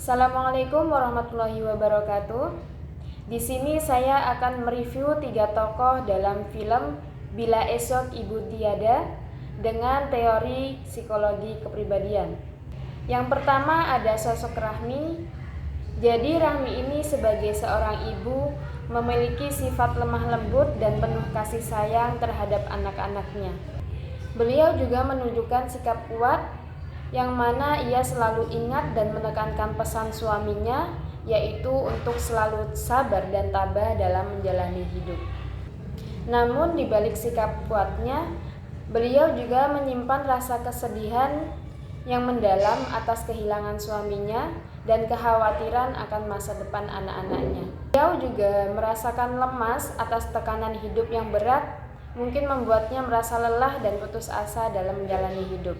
Assalamualaikum warahmatullahi wabarakatuh. Di sini saya akan mereview 3 tokoh dalam film Bila Esok Ibu Tiada dengan teori psikologi kepribadian. Yang pertama ada sosok Rahmi. Jadi Rahmi ini sebagai seorang ibu memiliki sifat lemah lembut dan penuh kasih sayang terhadap anak-anaknya. Beliau juga menunjukkan sikap kuat yang mana ia selalu ingat dan menekankan pesan suaminya, yaitu untuk selalu sabar dan tabah dalam menjalani hidup. Namun di balik sikap kuatnya, beliau juga menyimpan rasa kesedihan yang mendalam atas kehilangan suaminya dan kekhawatiran akan masa depan anak-anaknya. Beliau juga merasakan lemas atas tekanan hidup yang berat, mungkin membuatnya merasa lelah dan putus asa dalam menjalani hidup.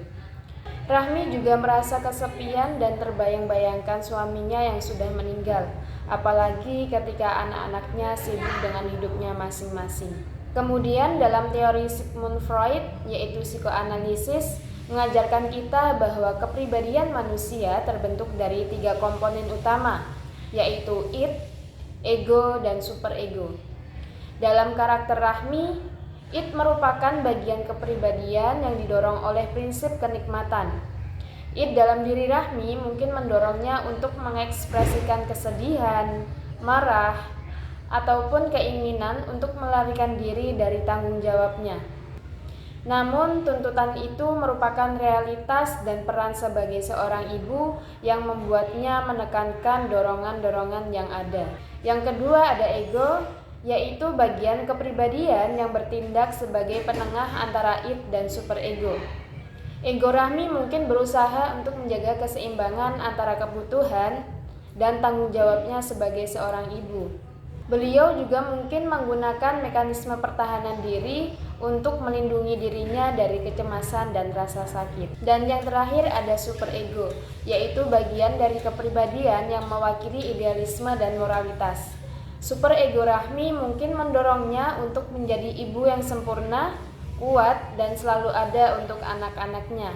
Rahmi juga merasa kesepian dan terbayang-bayangkan suaminya yang sudah meninggal, apalagi ketika anak-anaknya sibuk dengan hidupnya masing-masing. Kemudian dalam teori Sigmund Freud, yaitu psikoanalisis, mengajarkan kita bahwa kepribadian manusia terbentuk dari 3 komponen utama, yaitu id, ego, dan superego. Dalam karakter Rahmi, id merupakan bagian kepribadian yang didorong oleh prinsip kenikmatan. Id dalam diri Rahmi mungkin mendorongnya untuk mengekspresikan kesedihan, marah, ataupun keinginan untuk melarikan diri dari tanggung jawabnya. Namun tuntutan itu merupakan realitas dan peran sebagai seorang ibu yang membuatnya menekankan dorongan-dorongan yang ada. Yang kedua ada ego, yaitu bagian kepribadian yang bertindak sebagai penengah antara id dan superego. Ego Rahmi mungkin berusaha untuk menjaga keseimbangan antara kebutuhan dan tanggung jawabnya sebagai seorang ibu. Beliau juga mungkin menggunakan mekanisme pertahanan diri untuk melindungi dirinya dari kecemasan dan rasa sakit. Dan yang terakhir ada superego, yaitu bagian dari kepribadian yang mewakili idealisme dan moralitas. Superego Rahmi mungkin mendorongnya untuk menjadi ibu yang sempurna, kuat, dan selalu ada untuk anak-anaknya.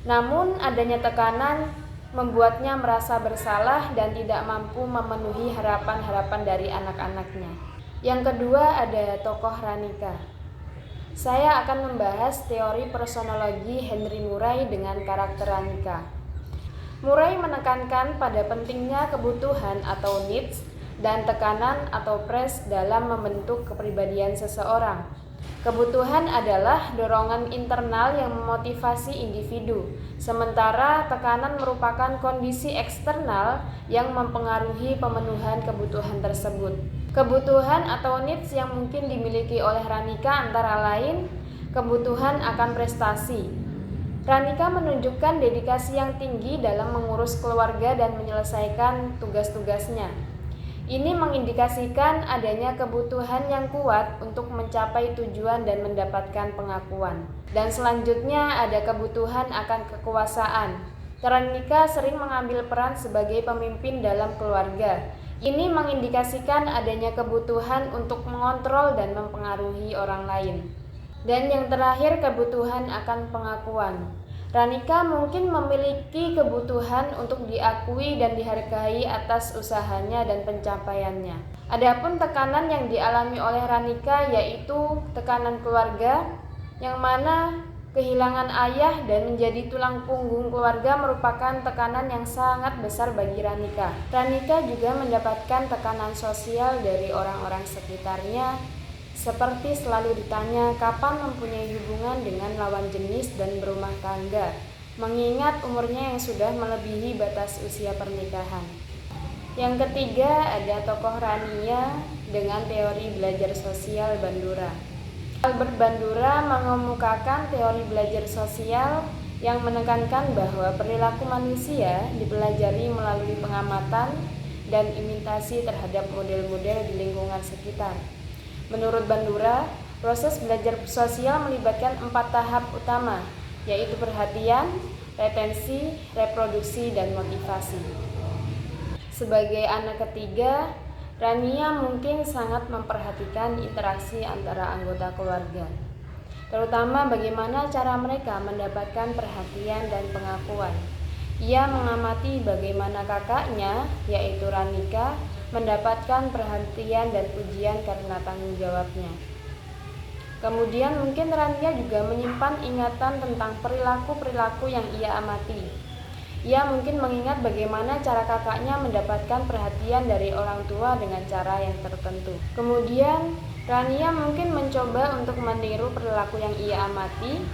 Namun adanya tekanan membuatnya merasa bersalah dan tidak mampu memenuhi harapan-harapan dari anak-anaknya. Yang kedua ada tokoh Ranika. Saya akan membahas teori personologi Henry Murray dengan karakter Ranika. Murray menekankan pada pentingnya kebutuhan atau needs dan tekanan atau press dalam membentuk kepribadian seseorang. Kebutuhan adalah dorongan internal yang memotivasi individu, sementara tekanan merupakan kondisi eksternal yang mempengaruhi pemenuhan kebutuhan tersebut. Kebutuhan atau needs yang mungkin dimiliki oleh Ranika antara lain kebutuhan akan prestasi. Ranika menunjukkan dedikasi yang tinggi dalam mengurus keluarga dan menyelesaikan tugas-tugasnya. Ini mengindikasikan adanya kebutuhan yang kuat untuk mencapai tujuan dan mendapatkan pengakuan. Dan selanjutnya ada kebutuhan akan kekuasaan. Ranika sering mengambil peran sebagai pemimpin dalam keluarga. Ini mengindikasikan adanya kebutuhan untuk mengontrol dan mempengaruhi orang lain. Dan yang terakhir kebutuhan akan pengakuan. Ranika mungkin memiliki kebutuhan untuk diakui dan dihargai atas usahanya dan pencapaiannya. Adapun tekanan yang dialami oleh Ranika yaitu tekanan keluarga, yang mana kehilangan ayah dan menjadi tulang punggung keluarga merupakan tekanan yang sangat besar bagi Ranika. Ranika juga mendapatkan tekanan sosial dari orang-orang sekitarnya, seperti selalu ditanya kapan mempunyai hubungan dengan lawan jenis dan berumah tangga, mengingat umurnya yang sudah melebihi batas usia pernikahan. Yang ketiga ada tokoh Rania dengan teori belajar sosial Bandura. Albert Bandura mengemukakan teori belajar sosial yang menekankan bahwa perilaku manusia dipelajari melalui pengamatan dan imitasi terhadap model-model di lingkungan sekitar. Menurut Bandura, proses belajar sosial melibatkan 4 tahap utama, yaitu perhatian, retensi, reproduksi, dan motivasi. Sebagai anak ketiga, Rania mungkin sangat memperhatikan interaksi antara anggota keluarga, terutama bagaimana cara mereka mendapatkan perhatian dan pengakuan. Ia mengamati bagaimana kakaknya, yaitu Ranika, mendapatkan perhatian dan pujian karena tanggung jawabnya. Kemudian mungkin Rania juga menyimpan ingatan tentang perilaku-perilaku yang ia amati. Ia mungkin mengingat bagaimana cara kakaknya mendapatkan perhatian dari orang tua dengan cara yang tertentu. Kemudian Rania mungkin mencoba untuk meniru perilaku yang ia amati.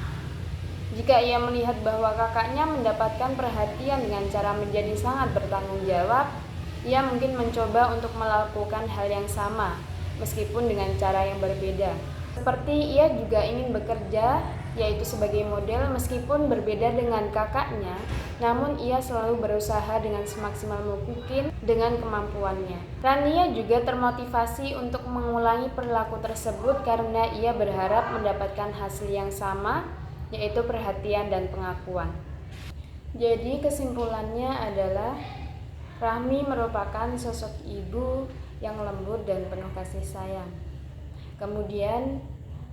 Jika ia melihat bahwa kakaknya mendapatkan perhatian dengan cara menjadi sangat bertanggung jawab, ia mungkin mencoba untuk melakukan hal yang sama, meskipun dengan cara yang berbeda. Seperti ia juga ingin bekerja, yaitu sebagai model meskipun berbeda dengan kakaknya, namun ia selalu berusaha dengan semaksimal mungkin dengan kemampuannya. Rania juga termotivasi untuk mengulangi perilaku tersebut karena ia berharap mendapatkan hasil yang sama, yaitu perhatian dan pengakuan. Jadi kesimpulannya adalah Rahmi merupakan sosok ibu yang lembut dan penuh kasih sayang. Kemudian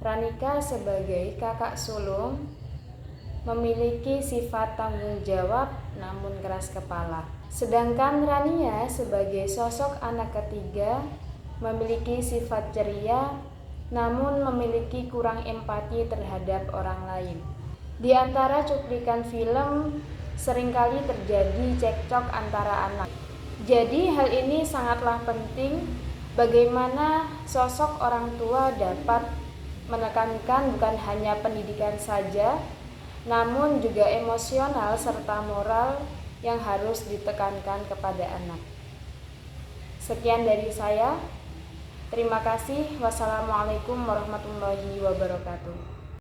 Ranika sebagai kakak sulung memiliki sifat tanggung jawab namun keras kepala. Sedangkan Rania sebagai sosok anak ketiga memiliki sifat ceria namun memiliki kurang empati terhadap orang lain. Di antara cuplikan film seringkali terjadi cekcok antara anak. Jadi hal ini sangatlah penting, bagaimana sosok orang tua dapat menekankan bukan hanya pendidikan saja, namun juga emosional serta moral yang harus ditekankan kepada anak. Sekian dari saya. Terima kasih. Wassalamualaikum warahmatullahi wabarakatuh.